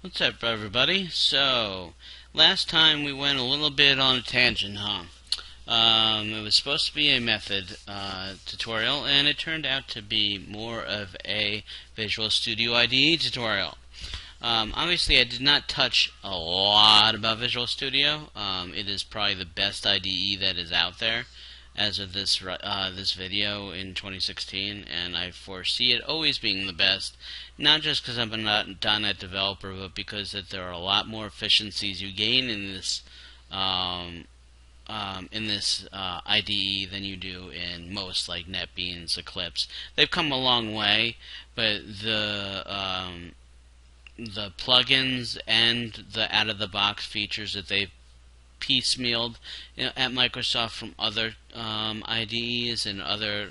What's up, everybody? So, last time we went a little bit on a tangent, huh? It was supposed to be a method tutorial, and it turned out to be more of a Visual Studio IDE tutorial. Obviously, I did not touch a lot about Visual Studio. It is probably the best IDE that is out there as of this video in 2016, and I foresee it always being the best, not just because I'm a .NET developer, but because that there are a lot more efficiencies you gain in this IDE than you do in most, like NetBeans, Eclipse. They've come a long way, but the plugins and the out-of-the-box features that they've piecemealed at Microsoft from other IDEs and other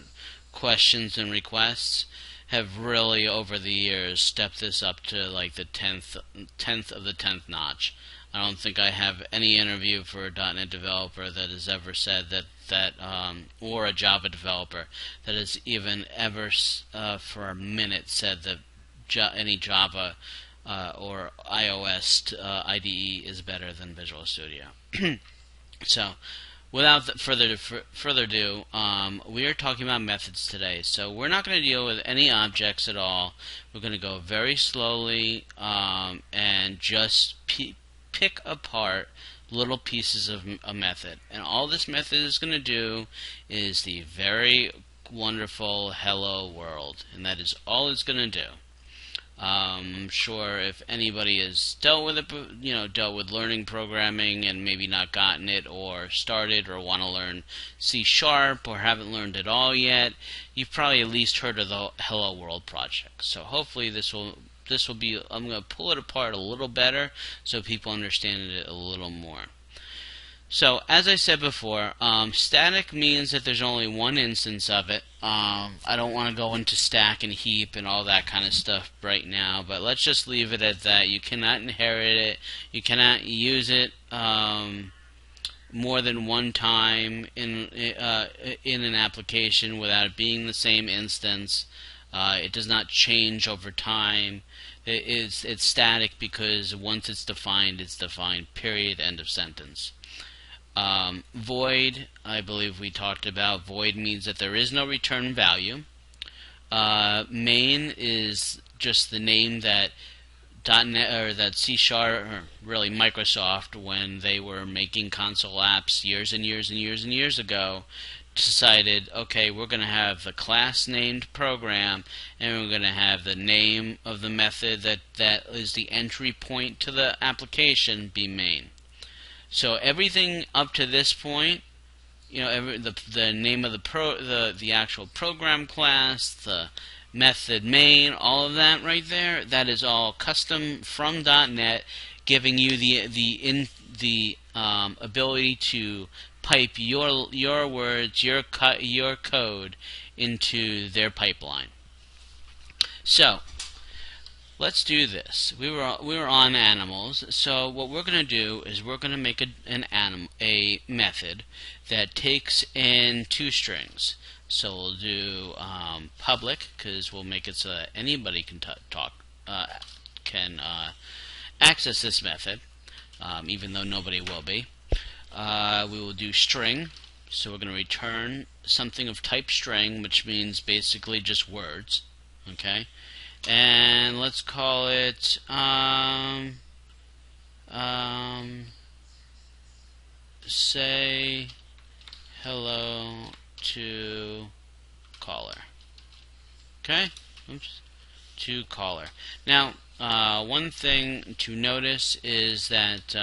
questions and requests have really over the years stepped this up to like the 10th of the 10th notch. I don't think I have any interview for a .NET developer that has ever said that or a Java developer that has even ever for a minute said that any Java or iOS IDE is better than Visual Studio. So, without further ado, we are talking about methods today. So we're not going to deal with any objects at all. We're going to go very slowly and just pick apart little pieces of a method. And all this method is going to do is the very wonderful hello world, and that is all it's going to do. I'm sure if anybody has dealt with it, dealt with learning programming and maybe not gotten it or started or want to learn C# or haven't learned it all yet, you've probably at least heard of the Hello World project. So hopefully this will be, I'm going to pull it apart a little better so people understand it a little more. So, as I said before, static means that there's only one instance of it. I don't want to go into stack and heap and all that kind of stuff right now, but let's just leave it at that. You cannot inherit it. You cannot use it more than one time in an application without it being the same instance. It does not change over time. It's static because once it's defined, period, end of sentence. Void, I believe we talked about. Void means that there is no return value. Main is just the name that .NET or that C# or really Microsoft, when they were making console apps years and years ago, decided, okay, we're going to have the class named program, and we're going to have the name of the method that is the entry point to the application be main. So everything up to this point, the name of the actual program class, the method main, all of that right there, that is all custom from .NET, giving you the ability to pipe your words, your code into their pipeline. So let's do this. We were on animals, so what we're going to do is we're going to make a method that takes in two strings. So we'll do public, because we'll make it so that anybody can access this method, even though nobody will be. We will do string, so we're going to return something of type string, which means basically just words. Okay. And let's call it say hello to caller. Okay? Oops. To caller. Now, one thing to notice is that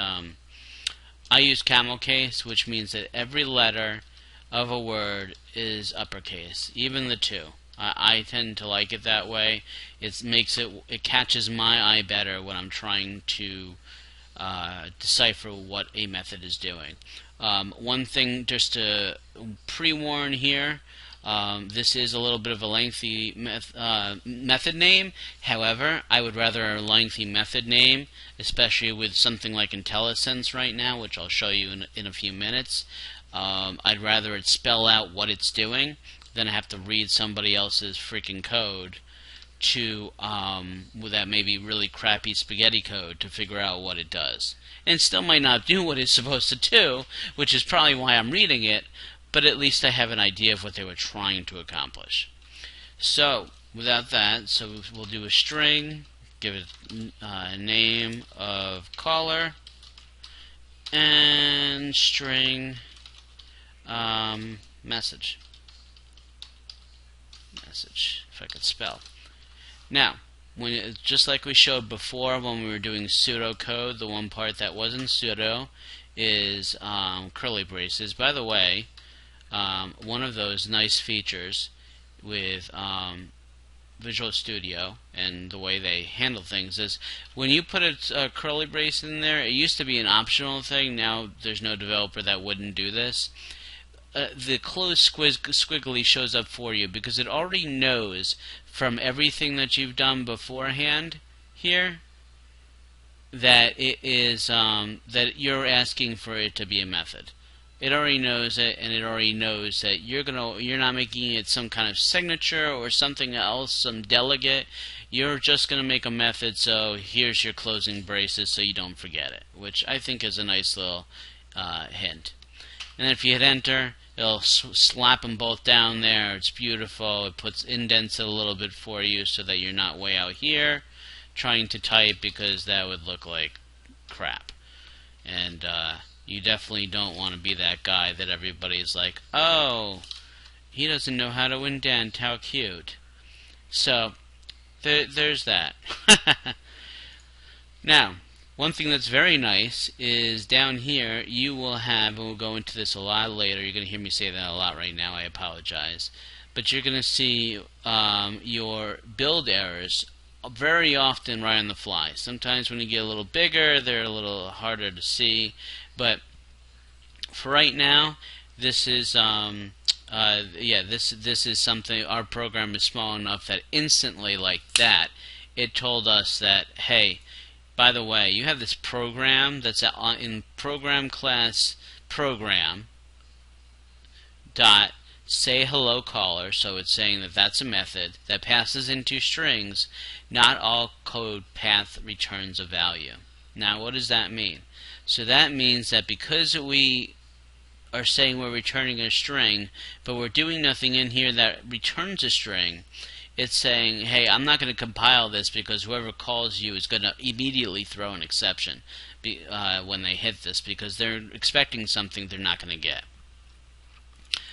I use camel case, which means that every letter of a word is uppercase, even the two. I tend to like it that way. It catches my eye better when I'm trying to decipher what a method is doing. One thing just to pre-warn here, this is a little bit of a lengthy method name. However, I would rather a lengthy method name, especially with something like IntelliSense right now, which I'll show you in a few minutes. I'd rather it spell out what it's doing than have to read somebody else's freaking code to with that maybe really crappy spaghetti code to figure out what it does. And it still might not do what it's supposed to do, which is probably why I'm reading it, but at least I have an idea of what they were trying to accomplish. So, without that, so we'll do a string, give it a name of caller, and string message. Message, if I could spell. Now, just like we showed before when we were doing pseudocode, the one part that wasn't pseudo is curly braces. By the way, one of those nice features with Visual Studio and the way they handle things is when you put a curly brace in there, it used to be an optional thing. Now there's no developer that wouldn't do this. The closed squiggly shows up for you because it already knows from everything that you've done beforehand here that it is that you're asking for it to be a method. It already knows it, and it already knows that you're not making it some kind of signature or something else, some delegate. You're just gonna make a method. So here's your closing braces, so you don't forget it, which I think is a nice little hint. And then if you hit enter, it'll slap them both down there. It's beautiful. It indents it a little bit for you so that you're not way out here trying to type, because that would look like crap. And you definitely don't want to be that guy that everybody's like, oh, he doesn't know how to indent. How cute. So there's that. Now, one thing that's very nice is down here you will have, and we'll go into this a lot later, you're going to hear me say that a lot right now, I apologize, but you're going to see your build errors very often right on the fly. Sometimes when you get a little bigger, they're a little harder to see, but for right now, this is this is something. Our program is small enough that instantly, like that, it told us that, hey, by the way, you have this program that's in program class program dot say hello caller, so it's saying that that's a method that passes into strings. Not all code path returns a value. Now, what does that mean? So that means that because we are saying we're returning a string, but we're doing nothing in here that returns a string, it's saying, hey, I'm not going to compile this because whoever calls you is going to immediately throw an exception when they hit this, because they're expecting something they're not going to get.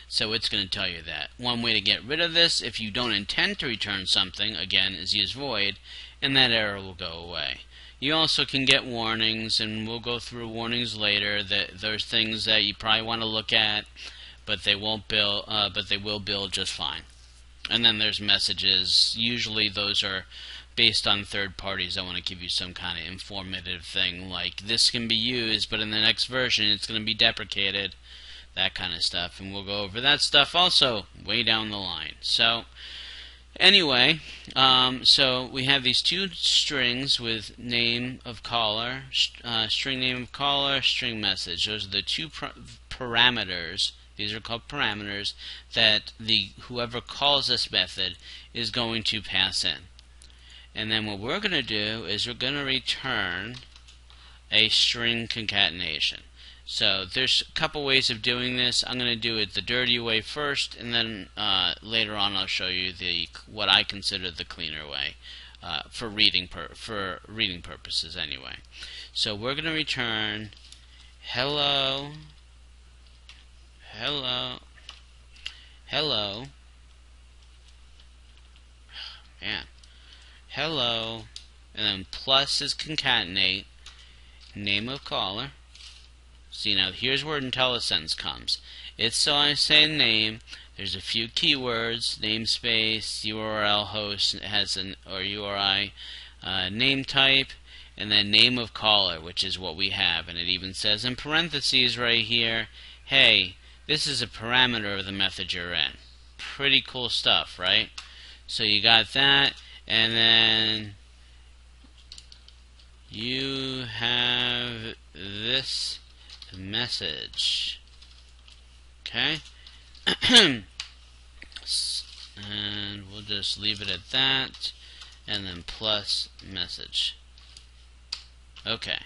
So it's going to tell you that. One way to get rid of this, if you don't intend to return something, again, is use void, and that error will go away. You also can get warnings, and we'll go through warnings later. That there's things that you probably want to look at, but they won't build, but they will build just fine. And then there's messages. Usually those are based on third parties. I want to give you some kind of informative thing, like this can be used, but in the next version it's going to be deprecated. That kind of stuff, and we'll go over that stuff also way down the line. So anyway, so we have these two strings with name of caller, string name of caller, string message. Those are the two parameters. These are called parameters that whoever calls this method is going to pass in. And then what we're going to do is we're going to return a string concatenation. So there's a couple ways of doing this. I'm going to do it the dirty way first, and then later on I'll show you what I consider the cleaner way for reading purposes anyway. So we're going to return hello, hello, hello, man, hello, and then plus is concatenate, name of caller. See, now here's where IntelliSense comes. It's so I say name, there's a few keywords, namespace, URL host has or URI name type, and then name of caller, which is what we have. And it even says in parentheses right here, hey, this is a parameter of the method you're in. Pretty cool stuff, right? So you got that, and then you have this message. Okay? And we'll just leave it at that. and then plus message. Okay.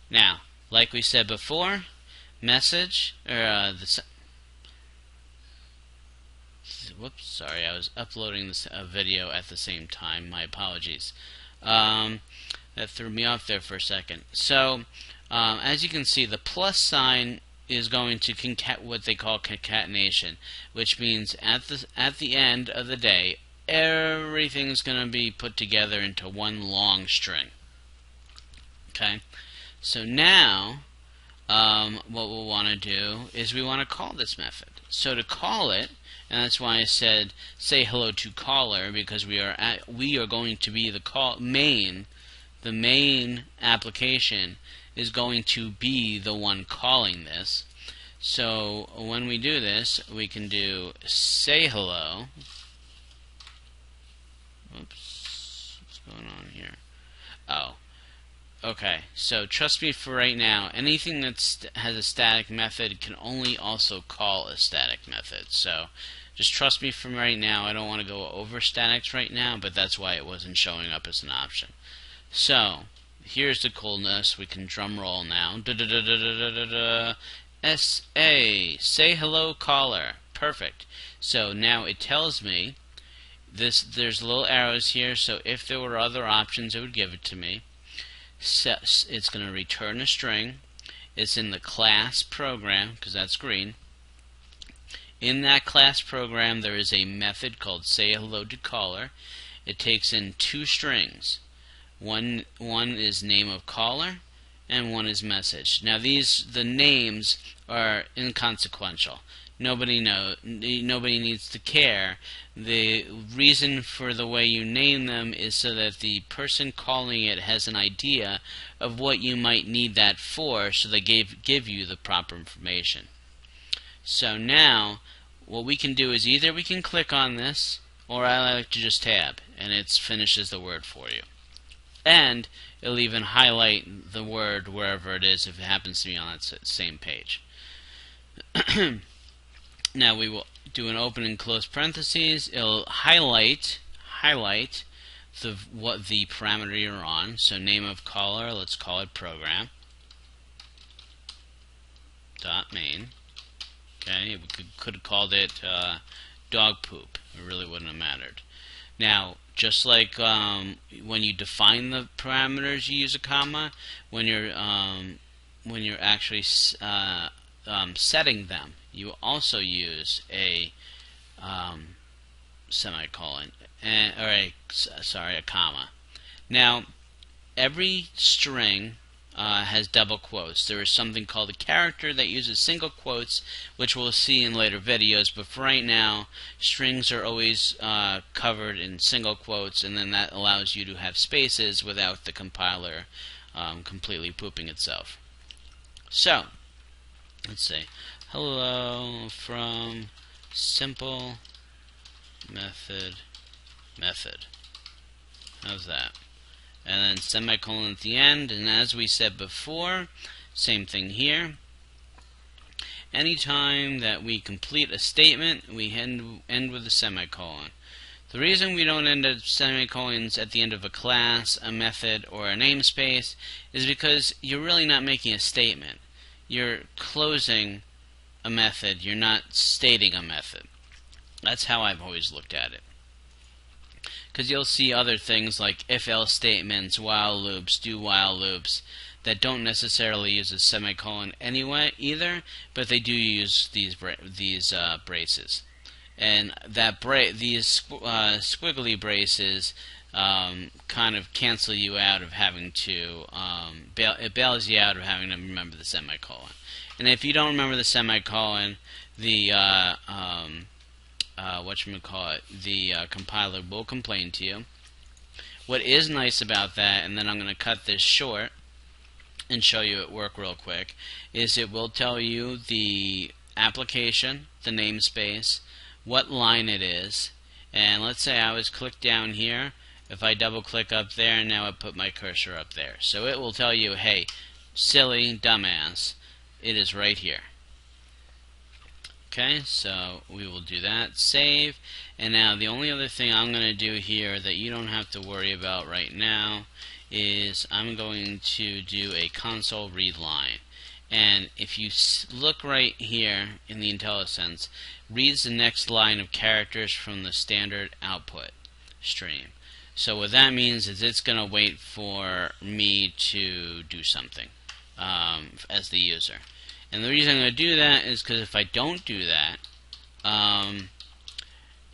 Now, like we said before, message, or whoops, sorry, I was uploading this video at the same time. My apologies. That threw me off there for a second. So, as you can see, the plus sign is going to what they call concatenation, which means at the end of the day, everything's going to be put together into one long string. Okay, so now what we'll want to do is we want to call this method. So to call it, and that's why I said say hello to caller, because we are going to be the main application is going to be the one calling this. So when we do this, we can do say hello. Oops, what's going on here? Oh, okay. So trust me for right now, anything that has a static method can only also call a static method. So just trust me from right now. I don't want to go over statics right now, but that's why it wasn't showing up as an option. So here's the coolness. We can drum roll now. S-A, say hello caller. Perfect. So now it tells me there's little arrows here, so if there were other options it would give it to me. So it's going to return a string. It's in the class program, because that's green. In that class program there is a method called say hello to caller. It takes in two strings. One is name of caller, and one is message. Now the names are inconsequential. Nobody needs to care. The reason for the way you name them is so that the person calling it has an idea of what you might need that for, so they give you the proper information. So now what we can do is either we can click on this, or I like to just tab, and it finishes the word for you. And it'll even highlight the word wherever it is if it happens to be on that same page. Now we will do an open and close parentheses. It'll highlight what the parameter you're on. So name of caller, let's call it program .main. Okay, we could have called it dog poop. It really wouldn't have mattered. Now, just like when you define the parameters, you use a comma. When you're actually setting them, you also use a semicolon or a comma. Now, every string has double quotes. There is something called a character that uses single quotes, which we'll see in later videos, but for right now, strings are always covered in single quotes, and then that allows you to have spaces without the compiler completely pooping itself. So, let's say, hello from simple method. How's that? And then semicolon at the end, and as we said before, same thing here. Anytime that we complete a statement, we end with a semicolon. The reason we don't end up semicolons at the end of a class, a method, or a namespace is because you're really not making a statement. You're closing a method, you're not stating a method. That's how I've always looked at it. Because you'll see other things like if-else statements, while loops, do-while loops that don't necessarily use a semicolon anyway either, but they do use these braces. And that these squiggly braces kind of cancel you out of having to it bails you out of having to remember the semicolon. And if you don't remember the semicolon, the the compiler will complain to you. What is nice about that, and then I'm going to cut this short and show you at work real quick, is it will tell you the application, the namespace, what line it is, and let's say I was clicked down here. If I double click up there, and now I put my cursor up there, so it will tell you, hey, silly dumbass, it is right here. Okay, so we will do that, save, and now the only other thing I'm going to do here that you don't have to worry about right now is I'm going to do a console read line. And if you look right here in the IntelliSense, reads the next line of characters from the standard output stream. So what that means is it's going to wait for me to do something as the user. And the reason I'm going to do that is because if I don't do that,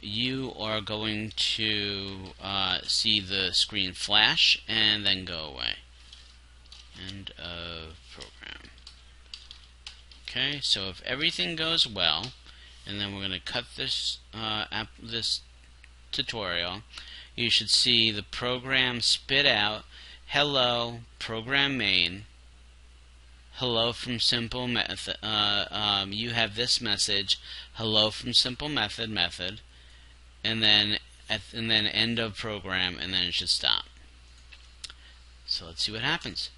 you are going to see the screen flash and then go away. End of program. Okay, so if everything goes well, and then we're going to cut this this tutorial, you should see the program spit out hello program main. Hello from simple method. You have this message. Hello from simple method, and then end of program, and then it should stop. So let's see what happens.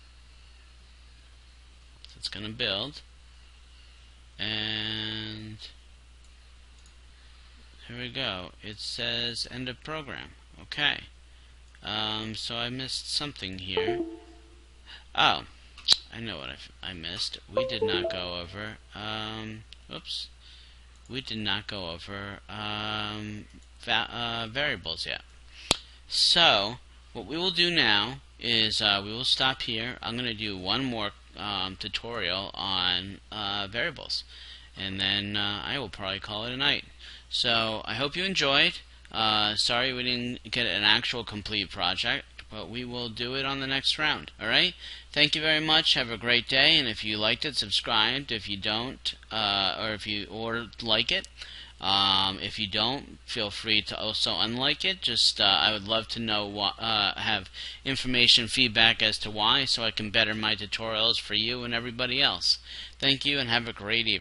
So it's going to build, and here we go. It says end of program. Okay. So I missed something here. Oh. I know what I missed. We did not go over, oops, we did not go over variables yet. So, what we will do now is we will stop here. I'm going to do one more tutorial on variables, and then I will probably call it a night. So, I hope you enjoyed. Sorry we didn't get an actual complete project, but we will do it on the next round. Alright? Thank you very much. Have a great day, and if you liked it, subscribe. If you don't, or like it, if you don't, feel free to also unlike it. Just I would love to know have information, feedback as to why, so I can better my tutorials for you and everybody else. Thank you, and have a great evening.